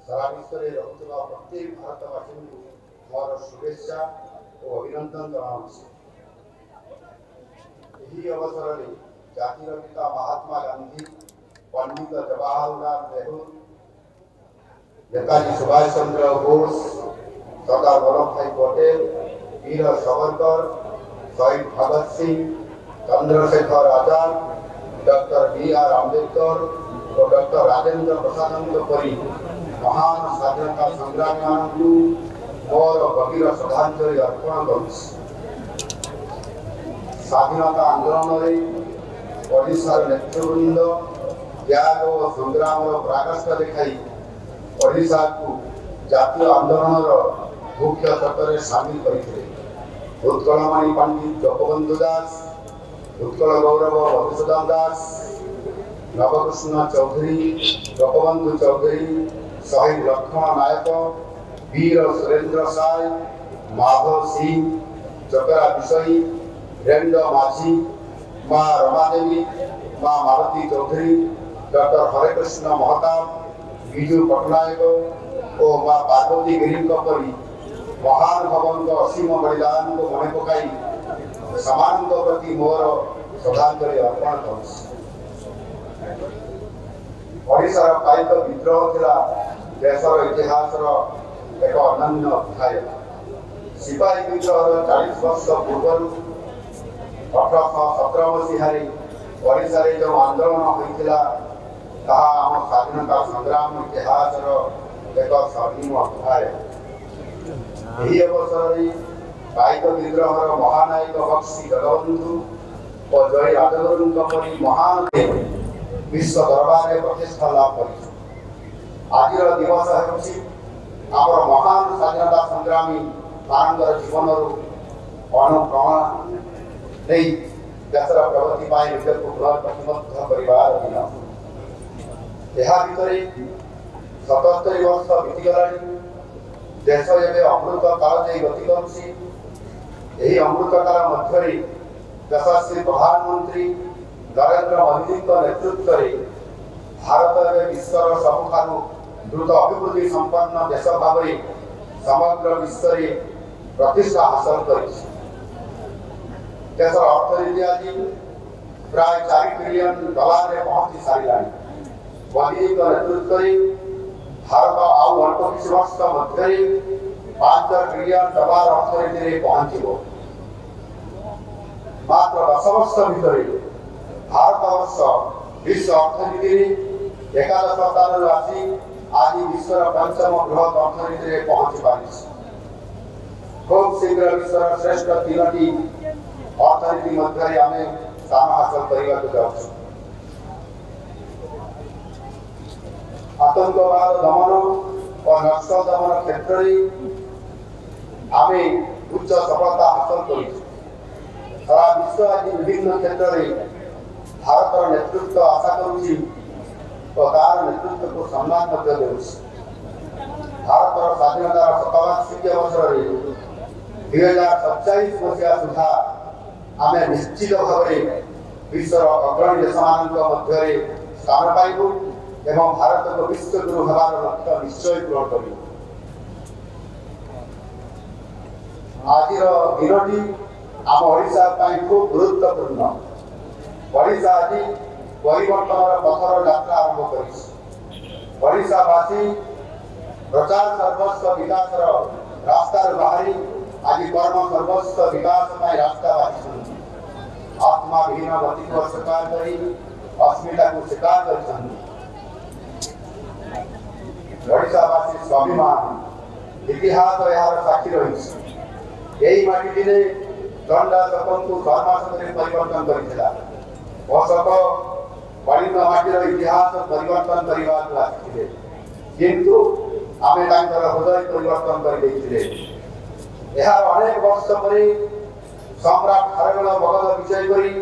सारा विश्व में रहुवा प्रत्येक भारतवासी को मोर शुभेच्छा और अभिनंदन जनाऊँ। यही अवसर में जातिर पिता महात्मा गांधी, पंडित जवाहरलाल नेहरू, नेताजी सुभाष चंद्र बोस, सरदार वल्लभ भाई पटेल, वीर सावरकर, शहीद भगत सिंह, चंद्रशेखर आजाद, डॉक्टर बी.आर. अम्बेडकर और डॉक्टर राजेंद्र प्रसाद परी महान स्वाधीनता संग्रामी मोर गभीर श्रद्धांजलि अर्पण करुछि। स्वाधीनता आंदोलन ओडिशार नेतृवृंद त्याग और संग्राम प्रागष्ट देखाई ओडिशा को जातीय आंदोलन मुख्य छत्रे सामिल करते। उत्कलमणि पंडित जगबंधु दास, उत्कल गौरव मधुसूदन दास, नवकृष्ण चौधरी, जगबंधु चौधरी, शहीद लक्ष्मण नायक, वीर सुरेंद्र साय, माधव सिंह, चकरा विषयी, रेंड माझी, माँ रमादेवी, माँ मालती चौधरी, डॉक्टर हरेकृष्ण महताब, विजु पट्टनायक और माँ पार्वती गिरी परी महान भवन असीम बलिदान को मन पकाई समान प्रति मोर श्रद्धांजलि अर्पण करिशार पाइक विद्रोह थिला देशर इतिहास एक अनन्य अध्याय। सिपाही विद्रोह 40 वर्ष पूर्व 1817 मसीहारे ओडिशा जो आंदोलन होता आम स्वाधीनता संग्राम इतिहास एक स्वर्णिम अध्याय। यही अवसर पाइक विद्रोहर महानायक बक्सी जगबंधु और जय राजगुरु परी महान विश्व दरबार में प्रतिष्ठा लाभ कर। आज दिवस आमर महान स्वाधीनता संग्रामी मानकर जीवन अनुप्रेरणा नहीं देशर प्रगति पाई निज को पुनर्प्रतिबद्ध कर दिन। यह भितर 77 वर्ष बीतीगला। देश एवं अमृत काल गति कर अमृत काल मध्य यशस्वी प्रधानमंत्री नरेंद्र मोदी नेतृत्व में भारत एवं विश्वर सबुठारु द्रुत अभिवृद्धि संपन्न देश भाव समग्र विश्व में प्रतिष्ठा हासिल कर देशर अर्थनीति आज प्राय $4 ट्रिलियन में पहुंची सारा। मोदी नेतृत्व में भारत आउ अल्प किसी वर्ष मध्य $5 ट्रिलियन अर्थनीति में पहुंचो। मात्र 10 वर्ष भितर भारत वर्ष विश्व अर्थनीति एकादश स्थान आसी आज विश्व पंचम बृहत अर्थनीति में पहुंची पारी। खूब शीघ्र विश्व श्रेष्ठ 3टी अर्थनीति मध्य आम स्थान हासिल करने आतंकवाद दमन और नक्सल दमन क्षेत्र में आम उच्च सफलता हासिल कर सारा विश्व आज विभिन्न क्षेत्र में भारत नेतृत्व आशा करुच्ची और तार नेतृत्व को सम्मान दे। भारत स्वाधीनतार 57 अवसर 2047 मसीहा सुधा आम निश्चित भाव विश्वर अग्रणी देश मध्य स्थान पाइबू एवं भारत को विश्वगुरु हमार लक्ष्य निश्चय पूरण कर। आज दिनटी आम ओडिशा खूब गुरुत्वपूर्ण। ओडिशा आज परिवर्तन पथर यात्रा आरंभ कर ओडिशावासी प्रचार सर्वस्व विकास रास्ता बाहरी आज कर्म सर्वस्व विकास रास्ता बाछी आत्मा विहीन गति को स्वीकार कर अस्मिता को स्वीकार कर ओडिशावासी स्वाभिमान इतिहास यार साक्षी रही। यही माटी दिने चंडा चकन को धर्मासन परिवर्तन करथिला। अशोक कलिंग माटीर इतिहास परिवर्तन करने किंतु आमे तांकर हृदय परिवर्तन कर देथिले। यार अनेक वर्ष पर सम्राट खारवेल बगल विजय करी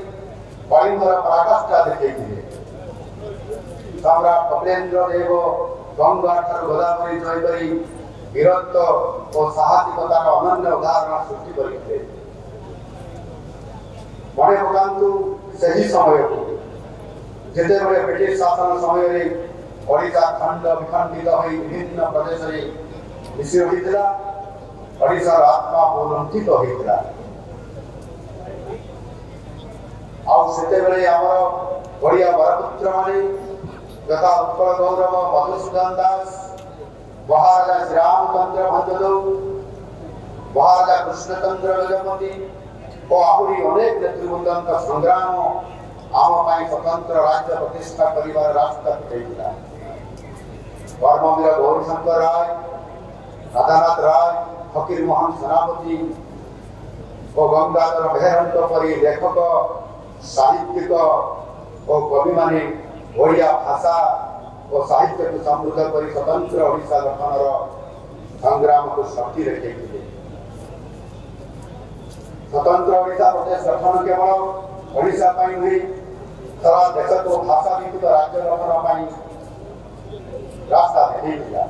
कलिंगर पराकाष्ठा देखैथिले। सम्राट कपिलेन्द्र देव गंगा गोदावरी जय करी वीरत्व और साहसिकतार अनन्य उदाहरण सृष्टि करते। मन पकातु से ही समय को जिते ब्रिटिश शासन समय ओडिशा खंड विखंडित होई विभिन्न प्रदेश रे मिसी होइतिला ओडिशा आत्मा पुनर्थित होइतिला आउ सेते बेले हमर ओडिया बरपुत्र माने तथा उत्कल गौरव मधुसूदन दास महाराजा श्री रामचंद्र भंजदेव महाराजा कृष्णचंद्र गजपति और आहुरी अनेक नेतृवृंद संग्राम आम पाई स्वतंत्र राज्य प्रतिष्ठा करिवार रास्ता देइला कर्मवीर गौरीशंकर राय राधानाथ राय फकीर मोहन सेनापति और गंगाधर मेहरंत परी लेखक साहित्यिक और कवि माने ओडिया भाषा और साहित्य को समृद्ध करी स्वतंत्र ओडिशा गठन संग्राम को शक्ति रखे स्वतंत्र ओडिशा प्रदेश गठन केवल ओडिशा पाई नहीं सारा देश को भाषा विकृत राज्य गठन पाई रास्ता देखा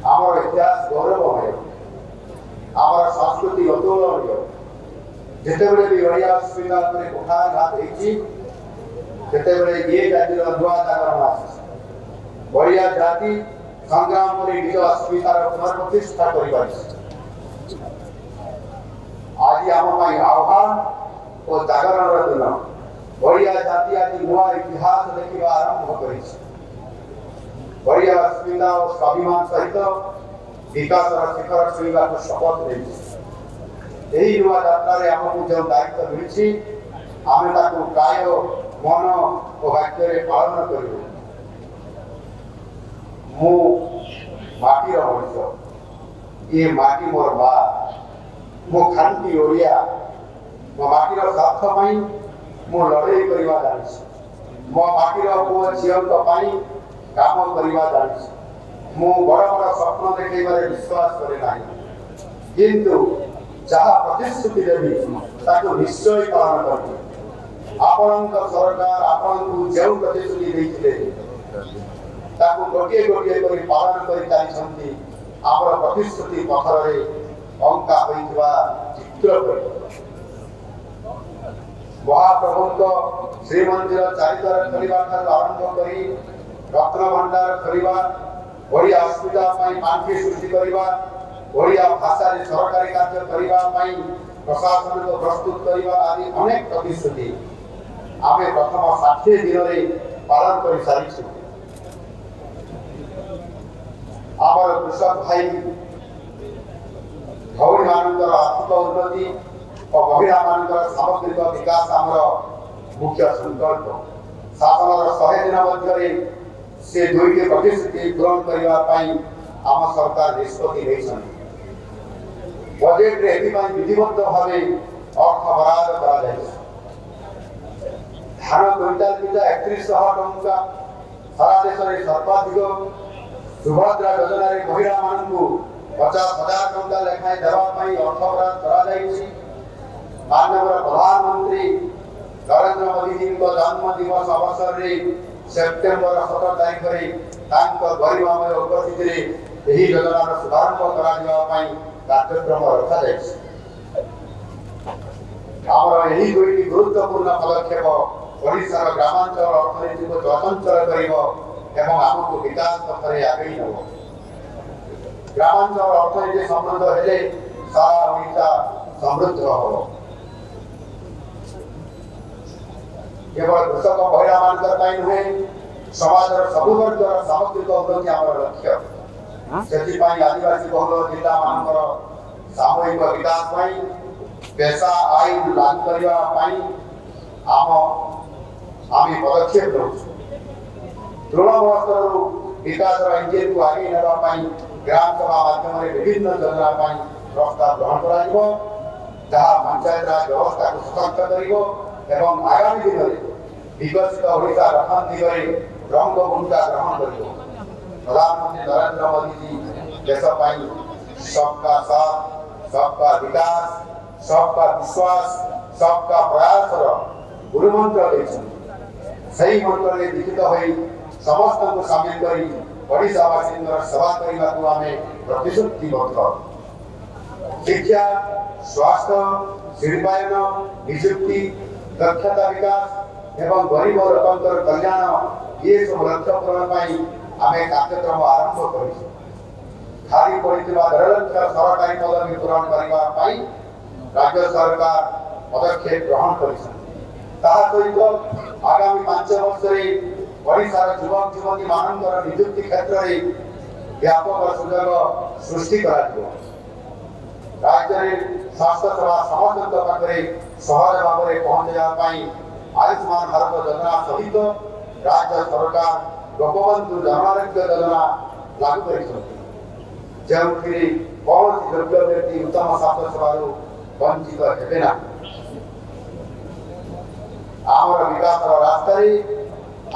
आमर इतिहास गौरवमय आमर संस्कृति अतुलनीय जितेबले भी ओडिया अस्मिता उपरे कुठारघात होइछि जितेबले ये जातिर नुआ जागरण आसी ओडिया जाति संग्राम करे निज अस्मितार पुनर्प्रतिष्ठा करिबारि आज आम पाई आह्वान और जागरण दिन ओडिया जाति आज नुआ इतिहास देखा आरंभ कर ओडिया अस्मिता और स्वाभिमान सहित विकास शिखर छुईवा को शपथ नहीं यही नुआ यात्रा आमको जो दायित्व मिली आम काय मन और वाक्य पालन कर माटीर मनुष्य ये माटी मोर बा मो खांती ओडिया मो माटीर स्वार्थ पाई मो लड़ाई करवा जानी मो माटीर पुओ झील काम करवा जानी मो बड़ बड़ स्वप्न देखा विश्वास करे ना किंतु जहाँ प्रतिश्रुति देवी ताको निश्चय पालन कर आपण सरकार आपण जो प्रतिश्रुति देते ताको गोटे गोटे कर पालन कर चलती आम प्रतिश्रुति पथर अंका होता चित्र महाप्रभु श्रीमंदिर चारिद्वार खोलवा आरंभ कर रत्न भंडार खोलवा ओडिया अस्मिता पांठी सृष्टि करवा ओडिया भाषा रे सरकारी कार्य करबा पई प्रशासन को प्रस्तुत करबा आदि अनेक प्रतिश्रुति आमे प्रथम 60 दिन रे पालन कर सारिछु आमर कृषक भाई भौरी मानकर आर्थिक उन्नति और महिला मानकर सामग्रिक विकास आमर मुख्य संकल्प शासन 100 दिन मध्य से दुईटी प्रतिश्रुति पूरण करबा पई आम सरकार निष्पत्ति लेछन बजेट रे एथि विधिबद्ध भावे अर्थ बराद करा जाय धान क्विंटाल पिछा 3100 टंका सारा देश रे सर्वाधिक सुभद्रा योजना रे महिला मानकु 50,000 टंका लेखाय देवा पई अर्थ बराद करा जाय माननीय प्रधानमंत्री नरेंद्र मोदी जी को जन्म दिवस अवसर रे सेप्टेम्बर 17 तारिख रे तांको गरिमामय उपस्थिति रे एही योजनार शुभारंभ करा दिवा पई कार्यक्रम रखा जाए यही दुईटी गुरुत्वपूर्ण पदक्षेप ओडिशा ग्रामांचल अर्थनीति को चंचल कर आमको विकास पथरे आगे नब ग्रामांचल अर्थनीति समृद्ध हेले सारा ओडिशा समृद्ध हम केवल कृषक महिला मान नुहे समाज सबु वर्गर सामग्रिक उन्नति आम लक्ष्य से आदिवासी बहुल जिला मान सामूहिक विकास पेशा आईन लागू करने आम पदक्षेप नौ तृणमूल स्तर विकास इंजिन को आगे नापी ग्राम सभा माध्यम विभिन्न योजना प्रस्ताव ग्रहण कर पंचायत राज व्यवस्था को सशक्त कर आगामी दिन में विकसित ओडिशा गठन दिगरे प्रमुख भूमिका ग्रहण कर प्रधानमंत्री नरेंद्र मोदी जी देश सबका साथ सबका विकास सबका विश्वास सबका प्रयास गुरुमंत्र सही मंत्र में लिखित हो समस्त को सामिल कर ओडिशावासी सेवा करने को आम प्रतिश्रुतिबद्ध शिक्षा स्वास्थ्य शिल्पायन निजुक्ति दक्षता विकास एवं गरीब लोकंकर कल्याण ये सब लक्ष्य पूरण आमे कार्यक्रम आरंभ करिसु। खाली पड़िथिबा 10 लाख सरकारी पदवी पूरण करबा पई राज्य सरकार पदक्षेप ग्रहण करिसु। ताहा सहित आगामी 5 वर्ष रे ओडिशार युवक युवती मानकर नियुक्ति क्षेत्र रे व्यापक सुयोग सृष्टि कराଯିବ। राज्य में स्वास्थ्य सेवा समस्त पाखे सहज भाव में पहुंचा आयुष्मान भारत योजना सहित राज्य सरकार गोपबंधु जन आरोग्य योजना लागू कर कौन योग्य व्यक्ति उत्तम स्वास्थ्य सेवा वंचित हेबे ना। आमर विकास रास्ता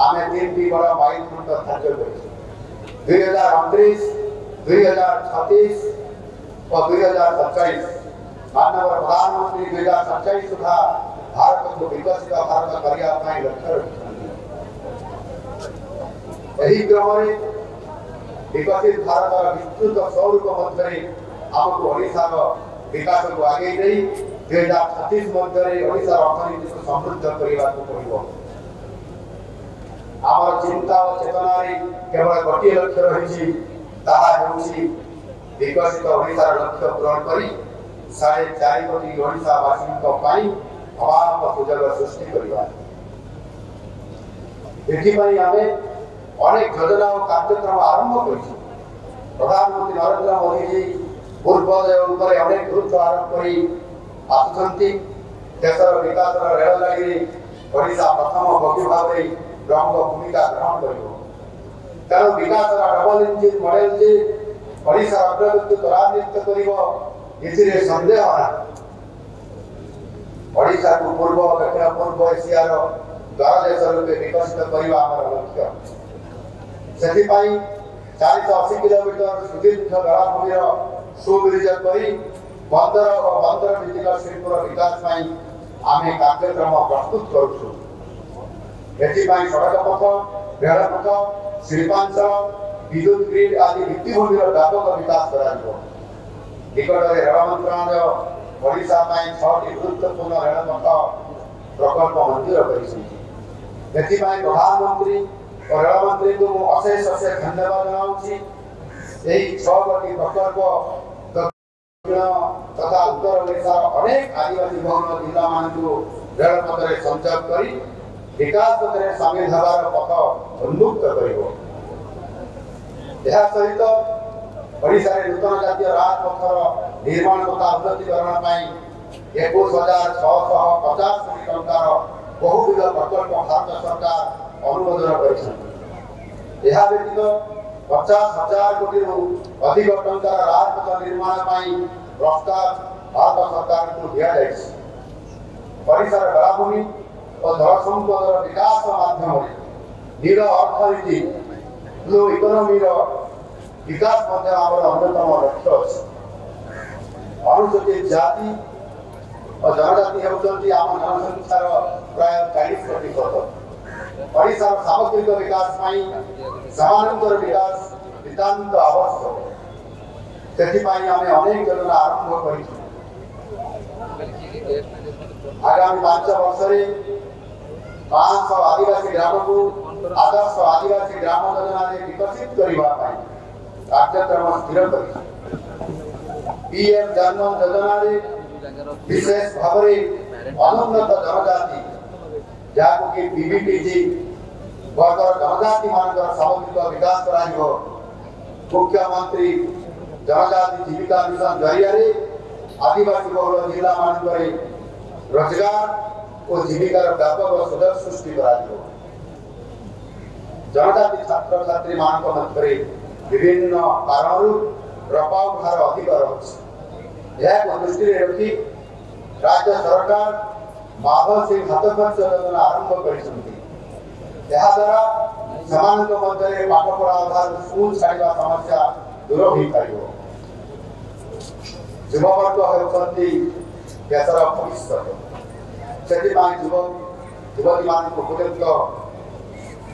आम 3टी बड़ माइलखंड धार्य कर 2029, 2036 और 2047 माननीय प्रधानमंत्री 2047 सुधा भारत को विकसित भारत करने लक्ष्य रखी क्रम विकसित भारत विस्तृत स्वरूप मध्य आमको ओडिशार विकास को आगे नहीं 2036 मध्य ओडिशार अर्थनीति को समृद्ध करने को पड़ो। आमर चिंता और चेतना केवल गोटे लक्ष्य रही विकसित ओडिशार लक्ष्य पूरण कर 4.5 कोटी ओडिशावासी अभाव सुजोग सृष्टि करवा। अनेक योजना और कार्यक्रम आरंभ कर प्रधानमंत्री नरेंद्र मोदी जी पूर्वोदय अनेक गुरुत्व आरोप कर देशर विकास रेल लाइन ओडिशा प्रथम बगी भाव प्रमुख भूमिका ग्रहण कर तेणु विकास डबल इंजिन मॉडल जी ओडिशा अग्रगति त्वरान्वित कर संदेह ना। ओडिशा को पूर्व दक्षिण पूर्व एशियार द्वार देश रूपे विकसित करने आम लक्ष्य से 480 किलोमीटर सुदीर्घ बेलाभूमि सुब्रिज कर बंदर और बंदर भित्तिक शिल्पर विकास आम कार्यक्रम प्रस्तुत करुँ। सड़क पथ रेलपथ शिल्पांचल विद्युत ग्रिड आदि भित्तिभूमि व्यापक विकास कर निकट में रेल मंत्रालय ओडिशा 6टी गुरुत्वपूर्ण रेलपथ प्रकल्प मंजूर कर प्रधानमंत्री और रेल मंत्री को अशेष अशेष धन्यवाद जनाऊँगी। 6टी प्रकल्प दक्षिण तथा उत्तर ओडिशार अनेक आदिवासी बहुल जिला मान रेलपथ में संचार कर विकास पथ सामिल होवार पथ उन्मुक्त कर सहित ओडिशा नूतन जातीय राजपथर निर्माण तथा उन्नतीकरण 21,650 कोटी टंकार बहुविध प्रकल्प भारत सरकार अनुमोदन कर व्यतीत 50,000 कोटी अधिक टंकार राजपथ निर्माण प्रस्ताव भारत सरकार को दिया ओडिशार बेलाभूमि और जल संपदर विकास माध्यम नील अर्थनीति ब्लू इकोनॉमी विकास अन्यतम लक्ष्य अच्छे। अनुसूचित जाति और जनजाति होती आम जनसंख्यार प्राय 40%। ओडिशार सामग्रिक विकास समानांतर विकास नितांत आवश्यक से अनेक योजना आरंभ कर आगामी 5 वर्ष 500 आदिवासी ग्राम को आदर्श आदिवासी ग्राम योजना विकसित करने कार्यक्रम स्थिर कर पीएम जनधन योजना विशेष भाव अनुन्नत जनजाति जहाँ कि बीबीटीजी वर्गर जनजाति मान सामग्रिक विकास कर मुख्यमंत्री जनजाति जीविका मिशन जरिया आदिवासी बहुल जिला मान रोजगार और जीविकार व्यापक सुयोग सृष्टि कर जनजाति छात्र छात्री मान मध्य विभिन्न कारण ड्रपआउट हार अधिक रही दृष्टि रखी राज्य सरकार माधव सिंह हाथ खर्च योजना आरंभ द्वारा मध्य पाठपढ़ा आधार स्कूल छाड़ा समस्या दूर हो पार। युववर्ग होती देशर भविष्य से युवती मान उपयुक्त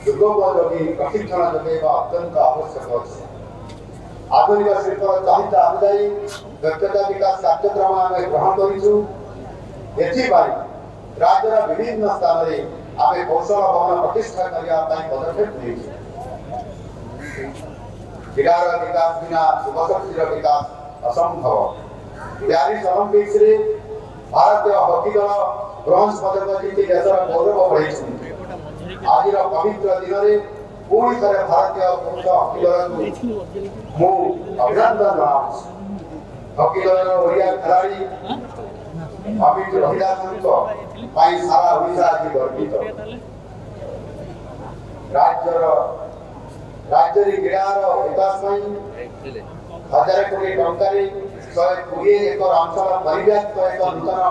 दुर्गोपयोगी प्रशिक्षण जोगेवा अत्यंत आवश्यक अच्छे। आधुनिक शिल्पर चाहिदा अनुजाई दक्षता विकास कार्यक्रम आम ग्रहण करूँ। राज्यर विभिन्न स्थान में आमे कौशल भवन प्रतिष्ठा करने पदक्षेप नहीं क्रीडार विकास बिना युवशक्तिर विकास असंभव। प्यारिस ओलंपिक्स रे भारतीय हॉकी दल ब्रोंज पदक जीति देशर गौरव बढ़ाई। आज पवित्र दिन में पुणी थे भारतीय पुरुष हॉकी दल को अभिनंदन जनाऊँ। हॉकी दल ओडिया खिलाड़ी अमित रविदास सारा ओडिशा आज गर्वित। राज्य क्रीडार विकास हजार कोटी टंकार 120 एकर अंचल परिव्याप्त एक नूतन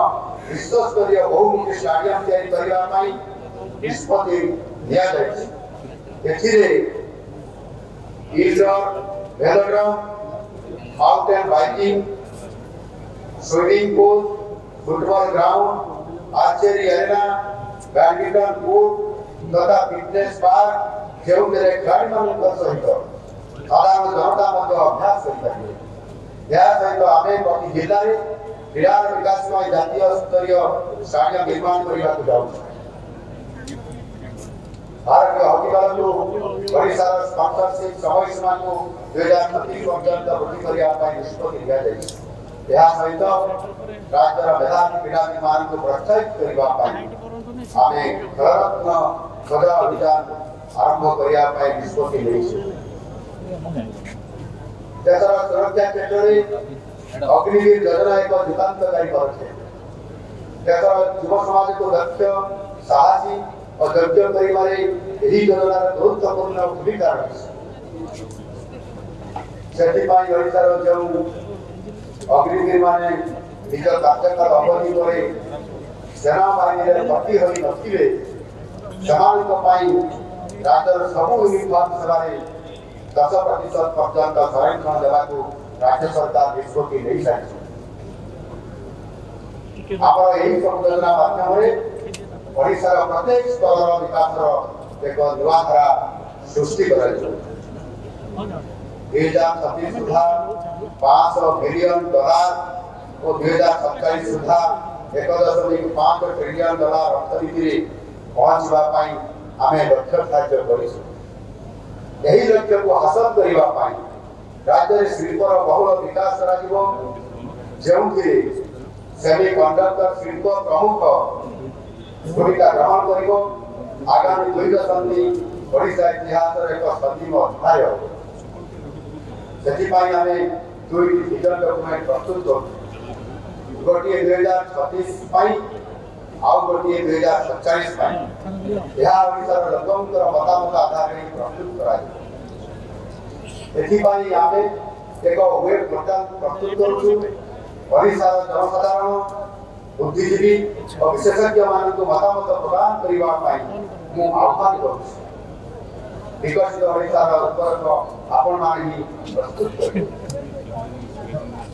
विश्वस्तरीय बहुमुखी स्टाडियम तैयारी निष्पत्ति indoor velodrome mountain biking swimming pool football ground archery arena badminton court तथा फिटनेस पार्क जो खिलाड़ी सहित साधारण जनता अभ्यास करें। सहित आम प्रति जिले में क्रीडार विकास जातीय स्तरीय स्टाडियम निर्माण करने जाऊँ। भारतीय हॉकी दल को ओडिशार स्पॉन्सरशिप समय सीमा को 2036 पर्यंत वृद्धि करने निष्पत्ति सहित राज्यर मेधावी क्रीडाविद मान को प्रोत्साहित करने खेलरत्न ध्वज अभियान आरंभ करने निष्पत्ति देशर सुरक्षा क्षेत्र में अग्निवीर योजना एक युगांतकारी पदक्षेप। देशर युव समाज को दक्ष साहसी और योग्य कर योजनार गुरुत्वपूर्ण भूमिका रही। ओडिशार जो अग्निवीर माने निज कार्यकाल अवधि पर सेना बाहिनी भर्ती हो नथिबे राज्यर सबू यूनिफॉर्म सेवा 10% पर्यंत संरक्षण देवा राज्य सरकार निष्पत्ति नहीं सारी। आम यही सब योजना माध्यम ओडिशार प्रत्येक स्तर विकास एक नुआ धारा सृष्टि कर 2036 सुधा $500 बिलियन और 2047 सुधा $1.5 ट्रिलियन अर्थनीति पहुंचवा आम लक्ष्य धार्य कर लक्ष्य को हासिल करने राज्य शिल्पर बहुल विकास जो सेमीकंडक्टर शिल्प प्रमुख भूमिका ग्रहण कर आगामी 2 दशंधि ओडिशा इतिहास एक संजीव अध्याय से दुईटी विजन डॉक्यूमेंट प्रस्तुत कर गोटे 2036 आउ गोटे 2047 ओडिशार लोकंर मतामत आधार में प्रस्तुत कर आम एक वेब पोर्टाल प्रस्तुत करूँ। ओडिशार जनसाधारण बुद्धिजीवी और विशेषज्ञ मान मतामत प्रदान करने आह्वान कर विकसित ओडिशार रूपरेख आपण माने प्रस्तुत करें।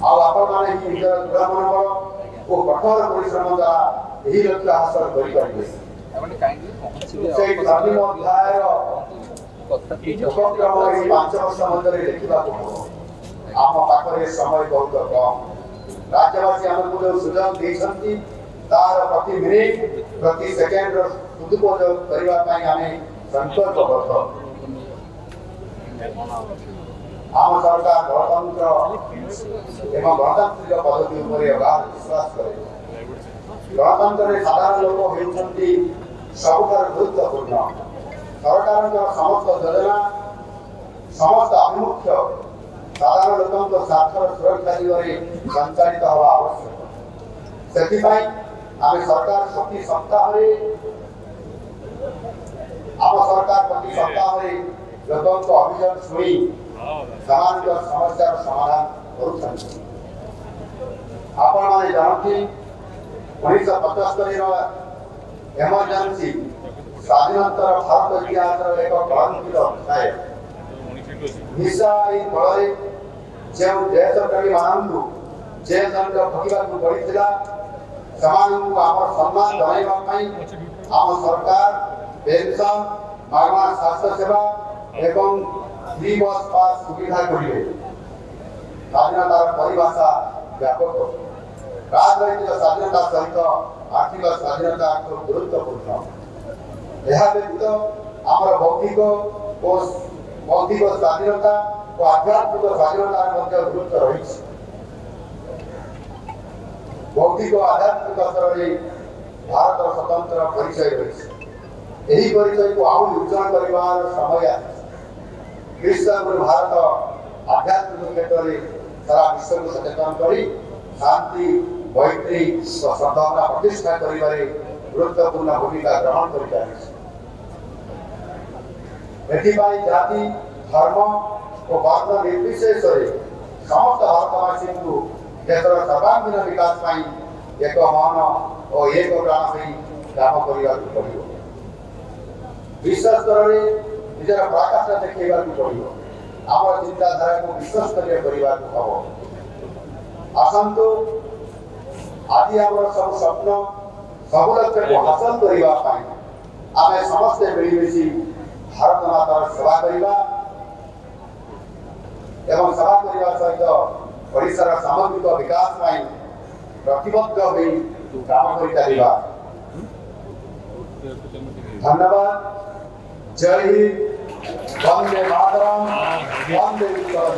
आपण माने निजर दृढ़ मनोबल और कठोर परिश्रम द्वारा यही लक्ष्य हासिल करेंगे। उपक्रम 5 वर्ष मध्य देखा आम पाखे समय बहुत कम। राज्यवासी आमको जो सुझाव देते तार प्रति मिनिट प्रति सेकेंड सदुपयोग करने संकल्पबद्ध। आम सरकार गणतंत्र एवं गणतांत्रिक पद्धति अगाध विश्वास करे। गणतंत्र साधारण लोक होती सबुठार गुरुत्वपूर्ण। सरकार समस्त योजना समस्त आभिमुख्य साधारण लोक स्वार्थर सुरक्षा दिगरे संचालित हवा आवश्यक। से आम सरकार प्रति सप्ताह प्रति सप्ताह लोकों अभियान शुणी सामाजिक समस्या समाधान कर। आपण माने जानती 1975 एमरजेंसी स्वाधीनोत्तर भारत इतिहास एक क्रांतिर अध्याय। निशा फल जो देशप्रेमी मानू जेल दंड भोगवा पड़ता आम सम्मान जनाई आम सरकार पेंशन मागणा स्वास्थ्य सेवा एवं फ्री बस पास सुविधा करेंगे। स्वाधीनतार परिभाषा व्यापक राजनैतिक स्वाधीनता सहित आर्थिक स्वाधीनता गुरुत्वपूर्ण। यह व्यतीत आमर बौद्धिक स्वाधीनता और आध्यात्मिक स्वाधीनतार गुरुत्व रही बौद्धिक और आध्यात्मिक स्तर में भारत स्वतंत्र परिचय रही यही परिचय को आहुरी उज्जवल कर समय विश्व भारत आध्यात्मिक क्षेत्र में सारा विश्व को सचेतन कर शांति मैत्री और सद्भावना प्रतिष्ठा कर गुरुत्वपूर्ण भूमिका ग्रहण कर जाति धर्म और वर्ण निर्विशेष समस्त भारतवासी को देशर सर्वांगीन विकास एक मन और एक प्राण से काम करने पड़ो विश्व स्तर में निजर पराकाष्ठा देखा पड़ो आम चिंताधारा को विश्वस्तरीय करने हम आसतु आज आम सब स्वप्न सब लक्ष्य को हासिल करने आम समस्ते मिलमिशि भारत मातार सेवा करवा एवं सेवा करने सहित ओडिशार सामग्रिक विकास प्रतिबद्ध हो काम कर चलवा। धन्यवाद। जय हिंद। वंदे मातरम। वंदे उत्कल।